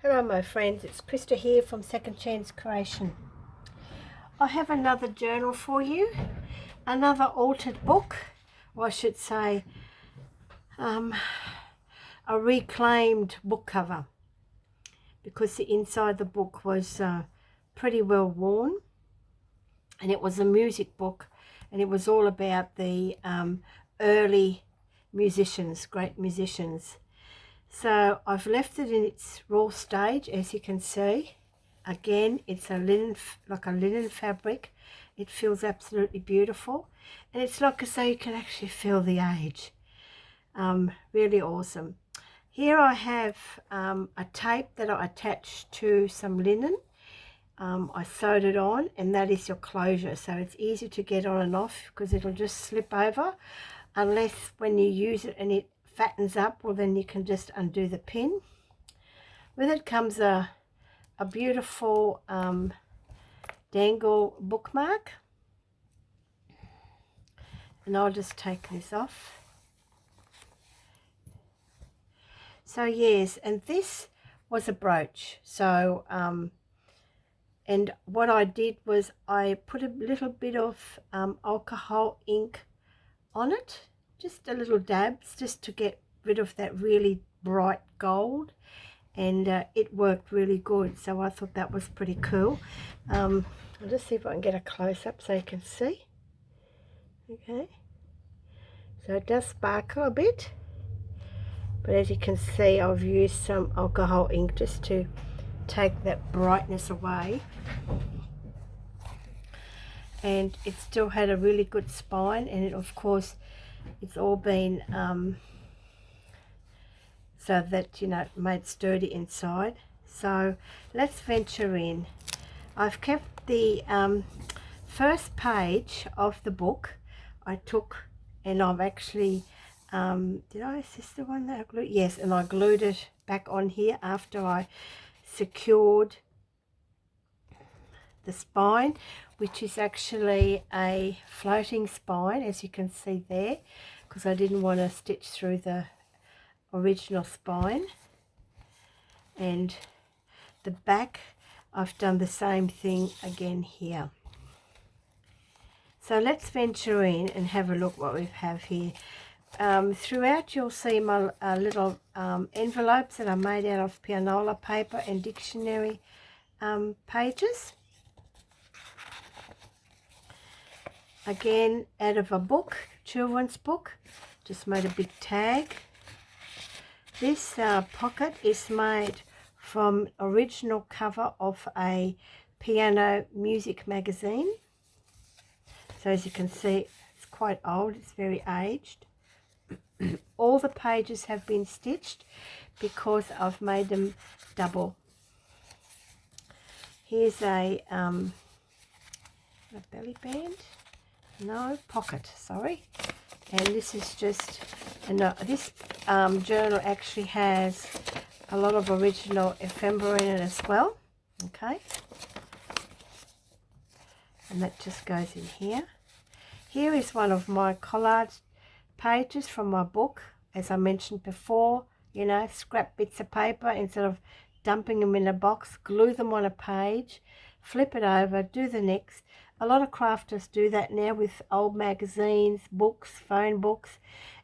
Hello my friends, it's Krista here from Second Chance Creation. I have another journal for you, another altered book, or I should say a reclaimed book cover, because the inside of the book was pretty well worn, and it was a music book, and it was all about the early musicians, great musicians. So I've left it in its raw stage, as you can see. Again, it's a linen, like a linen fabric. It feels absolutely beautiful, and it's like I say, you can actually feel the age. Really awesome. Here I have a tape that I attached to some linen. I sewed it on, and that is your closure, so it's easy to get on and off because it'll just slip over, unless when you use it and it fattens up, well then you can just undo the pin. With it comes a beautiful dangle bookmark, and I'll just take this off. So yes, and this was a brooch. So and what I did was I put a little bit of alcohol ink on it, just a little dabs, just to get rid of that really bright gold, and it worked really good. So I thought that was pretty cool. I'll just see if I can get a close-up so you can see. Okay, so it does sparkle a bit, but as you can see, I've used some alcohol ink just to take that brightness away, and it still had a really good spine, and it, of course, it's all been so that, you know, made sturdy inside. So let's venture in. I've kept the first page of the book I took, and I've actually did I, is this the one that I glued? Yes, and I glued it back on here after I secured the spine, which is actually a floating spine, as you can see there, because I didn't want to stitch through the original spine. And the back, I've done the same thing again here. So let's venture in and have a look what we have here. Throughout you'll see my little envelopes that are made out of pianola paper and dictionary pages. Again, out of a book, children's book, just made a big tag. This pocket is made from original cover of a piano music magazine. So as you can see, it's quite old, it's very aged. All the pages have been stitched because I've made them double. Here's a belly band. No, pocket, sorry. And this is just, and this journal actually has a lot of original ephemera in it as well. Okay, and that just goes in here. Here is one of my collage pages from my book. As I mentioned before, you know, scrap bits of paper, instead of dumping them in a box, glue them on a page, flip it over, do the next. A lot of crafters do that now with old magazines, books, phone books,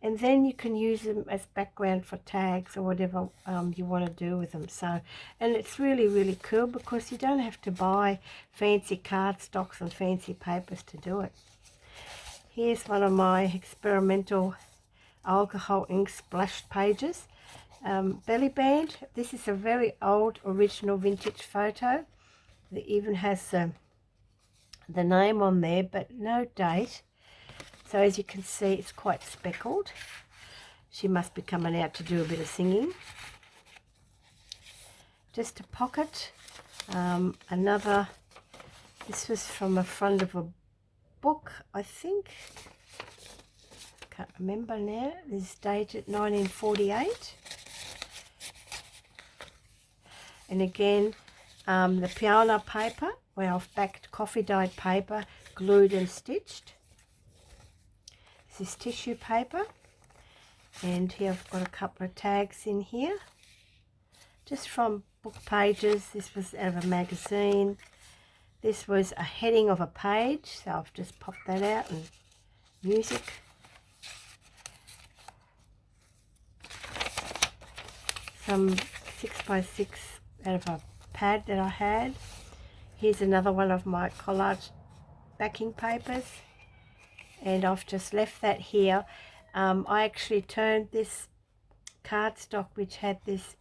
and then you can use them as background for tags or whatever you want to do with them. So, and it's really, really cool because you don't have to buy fancy cardstocks and fancy papers to do it. Here's one of my experimental alcohol ink splashed pages. Belly band. This is a very old original vintage photo. It even has the name on there, but no date. So as you can see, it's quite speckled. She must be coming out to do a bit of singing. Just a pocket. Another, this was from the front of a book, I think. Can't remember now. This is dated 1948. And again, the piano paper, where I've backed coffee dyed paper, glued and stitched. This is tissue paper, and here I've got a couple of tags in here, just from book pages. This was out of a magazine. This was a heading of a page, so I've just popped that out, and music. Some 6x6 out of a pad that I had. Here's another one of my collage backing papers, and I've just left that here. I actually turned this cardstock, which had this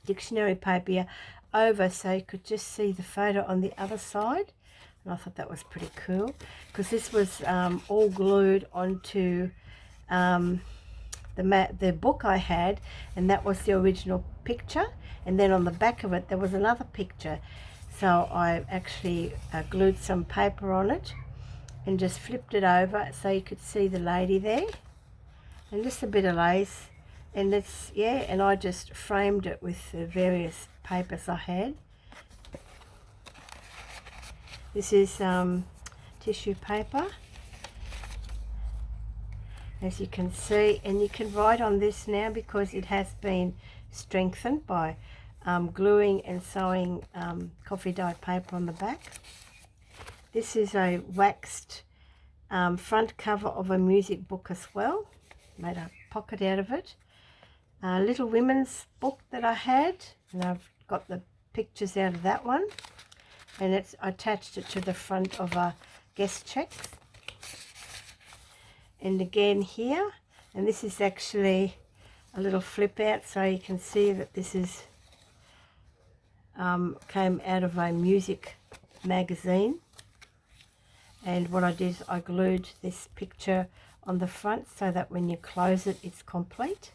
dictionary paper, over so you could just see the photo on the other side, and I thought that was pretty cool because this was all glued onto the book I had, and that was the original picture, and then on the back of it there was another picture, so I actually glued some paper on it and just flipped it over so you could see the lady there, and just a bit of lace, and it's, yeah, and I just framed it with the various papers I had. This is tissue paper, as you can see, and you can write on this now because it has been strengthened by gluing and sewing coffee dyed paper on the back. This is a waxed front cover of a music book as well. Made a pocket out of it. A little women's book that I had, and I've got the pictures out of that one, and it's attached it to the front of a guest check. And again here, and this is actually a little flip out, so you can see that this is came out of a music magazine, and what I did is I glued this picture on the front so that when you close it, it's complete.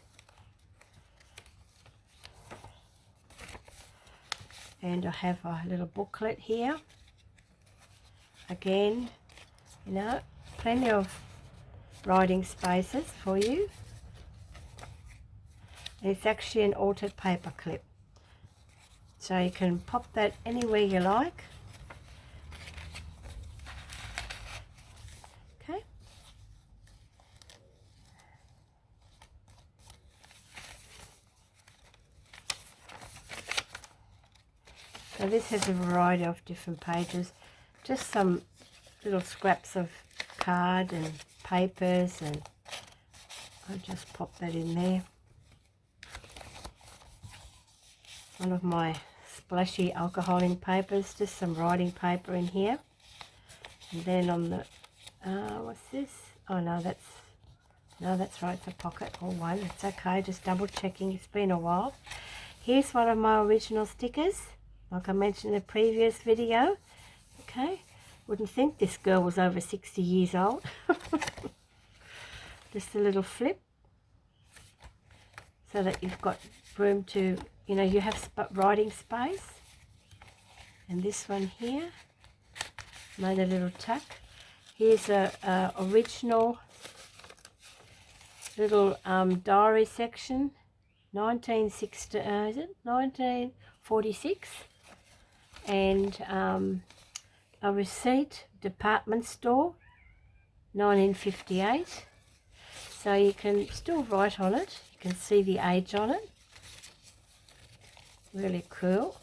And I have a little booklet here. Again, you know, plenty of writing spaces for you. And it's actually an altered paper clip, so you can pop that anywhere you like. Okay. So this has a variety of different pages, just some little scraps of card and papers, and I'll just pop that in there. One of my splashy alcoholing papers, just some writing paper in here. And then on the, what's this? Oh no, that's right, it's a pocket or one. It's okay, just double checking, it's been a while. Here's one of my original stickers, like I mentioned in the previous video. Okay, wouldn't think this girl was over 60 years old. Just a little flip so that you've got room to, you know, you have writing space. And this one here, made a little tuck. Here's a original little diary section, 1946, and a receipt, department store, 1958. So you can still write on it. You can see the age on it. Really cool.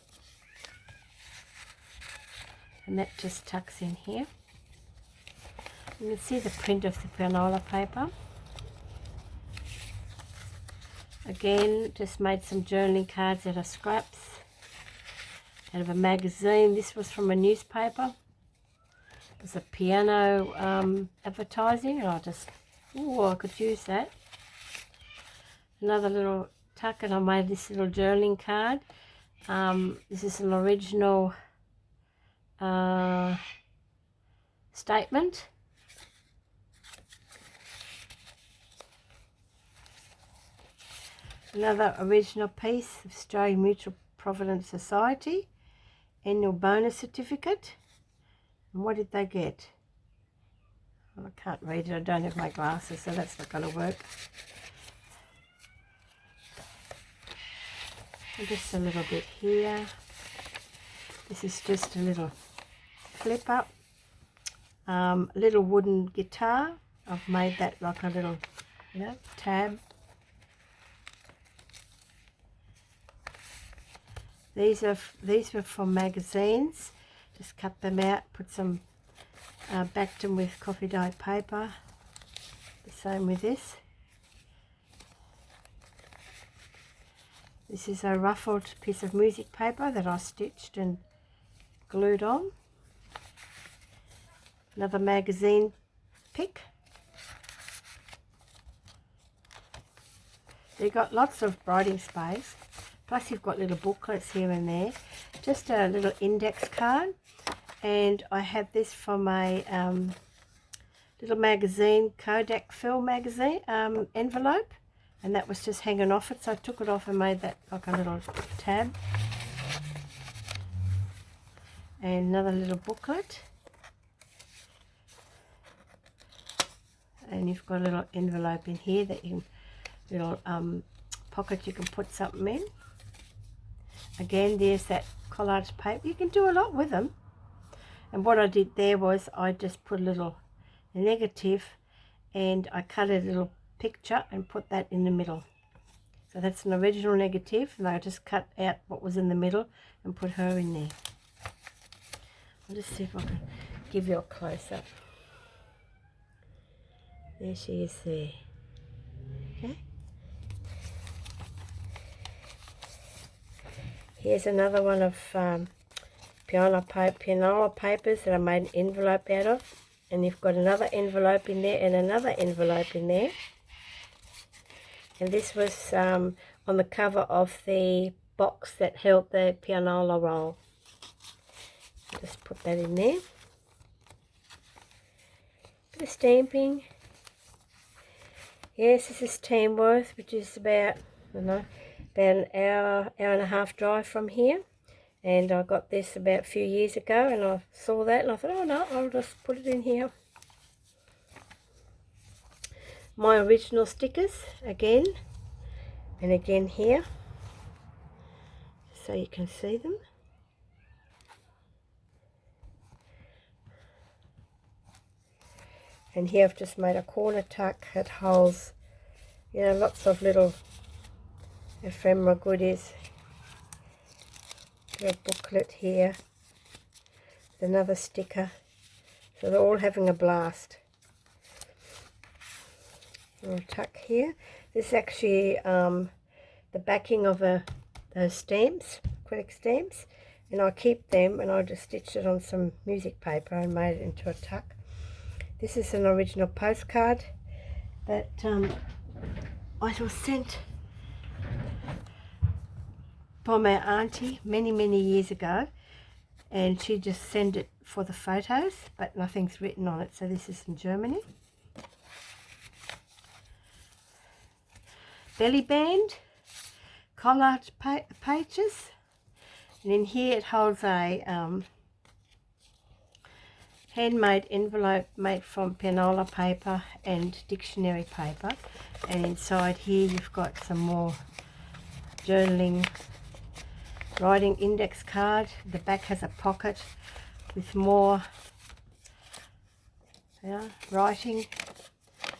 And that just tucks in here. You can see the print of the granola paper. Again, just made some journaling cards out of scraps, out of a magazine. This was from a newspaper. It was a piano advertising, and I just, oh, I could use that. Another little tuck, and I made this little journaling card. This is an original statement. Another original piece of Australian Mutual Provident Society annual bonus certificate. And what did they get? Well, I can't read it, I don't have my glasses, so that's not going to work. And just a little bit here. This is just a little flip up. Little wooden guitar. I've made that like a little, you know, tab. These were from magazines. Just cut them out, put some, backed them with coffee dyed paper. The same with this. This is a ruffled piece of music paper that I stitched and glued on. Another magazine pick. You've got lots of writing space, plus you've got little booklets here and there. Just a little index card, and I had this from a little magazine, Kodak film magazine envelope, and that was just hanging off it, so I took it off and made that like a little tab. And another little booklet, and you've got a little envelope in here that you can, little pocket you can put something in. Again, there's that collage paper. You can do a lot with them, and what I did there was I just put a little negative and I cut a little picture and put that in the middle. So that's an original negative, and I just cut out what was in the middle and put her in there. I'll just see if I can give you a close-up. There she is there. Okay. Here's another one of pianola papers that I made an envelope out of. And you've got another envelope in there and another envelope in there. And this was on the cover of the box that held the pianola roll. Just put that in there. Bit of stamping. Yes, this is Tamworth, which is about, I don't know, about an hour and a half drive from here. And I got this about a few years ago, and I saw that and I thought, oh no, I'll just put it in here. My original stickers again and again here, so you can see them. And here I've just made a corner tuck that holds, you know, lots of little ephemera goodies. A booklet here, another sticker, so they're all having a blast. A little tuck here. This is actually the backing of those stamps, acrylic stamps, and I keep them, and I just stitched it on some music paper and made it into a tuck. This is an original postcard that I was sent by my auntie many years ago, and she just sent it for the photos, but nothing's written on it. So this is from Germany. Belly band, collage pages, and in here it holds a handmade envelope made from pianola paper and dictionary paper, and inside here you've got some more journaling writing index card. The back has a pocket with more writing.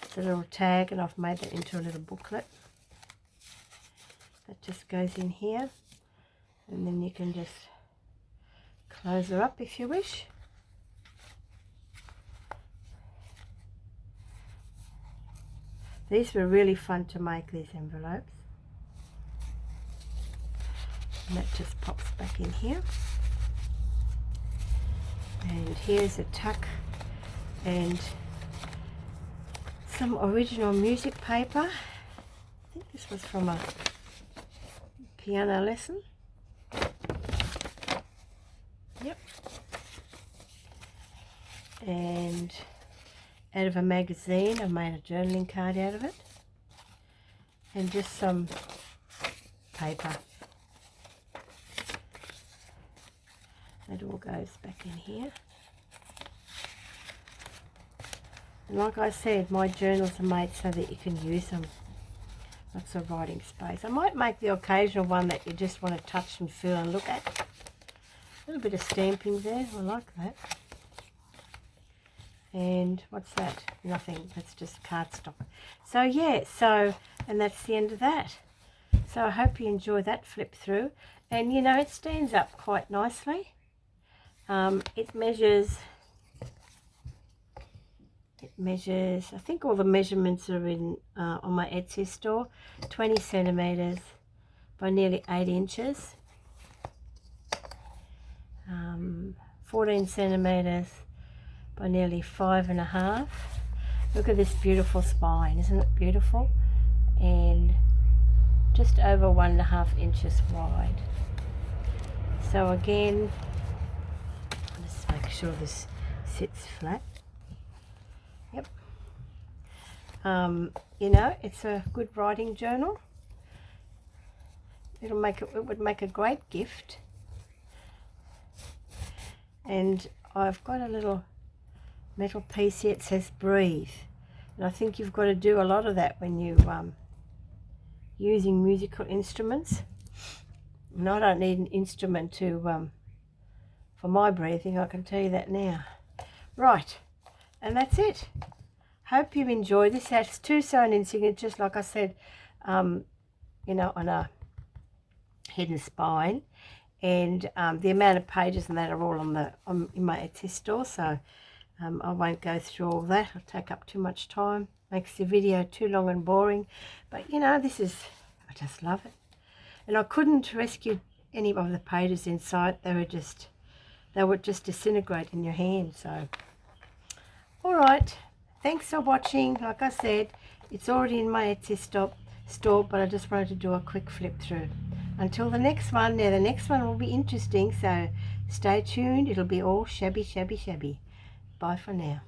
It's a little tag, and I've made that into a little booklet. That just goes in here, and then you can just close her up if you wish. These were really fun to make, these envelopes. And that just pops back in here. And here's a tuck and some original music paper. I think this was from a piano lesson. Yep. And out of a magazine, I made a journaling card out of it. And just some paper. That all goes back in here. And like I said, my journals are made so that you can use them. Lots of writing space. I might make the occasional one that you just want to touch and feel and look at. A little bit of stamping there. I like that. And what's that? Nothing. That's just cardstock. So yeah, and that's the end of that. So I hope you enjoy that flip through. And you know, it stands up quite nicely. It measures, I think all the measurements are in on my Etsy store, 20 centimeters by nearly 8 inches, 14 centimeters by nearly 5.5. Look at this beautiful spine, isn't it beautiful? And just over 1.5 inches wide. So again, let's make sure this sits flat. Yep. You know, it's a good writing journal. It would make a great gift. And I've got a little metal piece here. It says breathe, and I think you've got to do a lot of that when you using musical instruments. And I don't need an instrument to for my breathing, I can tell you that now. Right, and that's it. Hope you enjoyed this. It has 2 sewn-in signatures, like I said, you know, on a hidden spine, and the amount of pages and that are all in my Etsy store, so I won't go through all that. It'll take up too much time, makes the video too long and boring. But you know, I just love it. And I couldn't rescue any of the pages inside. They would just disintegrate in your hand. So all right, thanks for watching. Like I said, it's already in my Etsy store, but I just wanted to do a quick flip through. Until the next one. Now the next one will be interesting, so stay tuned. It'll be all shabby. Bye for now.